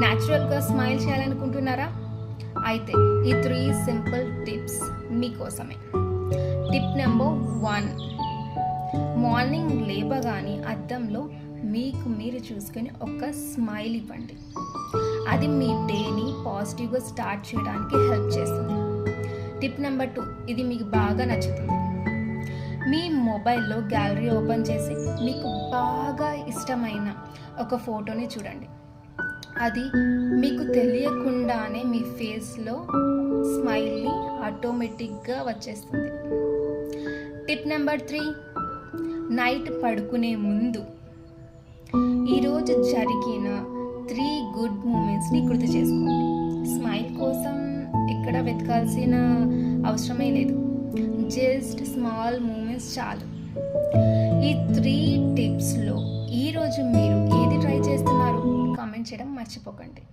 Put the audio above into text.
న్యాచురల్గా స్మైల్ చేయాలనుకుంటున్నారా? అయితే ఈ 3 సింపుల్ టిప్స్ మీకోసమే. టిప్ నెంబర్ 1, మార్నింగ్ లేవగానే అద్దంలో మీకు మీరు చూసుకొని ఒక స్మైల్ ఇవ్వండి. అది మీ డేని పాజిటివ్గా స్టార్ట్ చేయడానికి హెల్ప్ చేస్తుంది. టిప్ నెంబర్ 2, ఇది మీకు బాగా నచ్చుతుంది. మీ మొబైల్లో గ్యాలరీ ఓపెన్ చేసి మీకు బాగా ఇష్టమైన ఒక ఫోటోని చూడండి. అది మీకు తెలియకుండానే మీ ఫేస్లో స్మైల్ని ఆటోమేటిక్గా వచ్చేస్తుంది. టిప్ నెంబర్ 3, నైట్ పడుకునే ముందు ఈరోజు జరిగిన 3 గుడ్ మూమెంట్స్ని గుర్తు చేసుకోండి. స్మైల్ కోసం ఇక్కడ వెతకాల్సిన అవసరమే లేదు, జస్ట్ స్మాల్ మూమెంట్స్ చాలు. ఈ 3 టిప్స్లో ఈరోజు మీరు ఏది ట్రై చేస్తున్నారు? కామెంట్ చేయడం మర్చిపోకండి.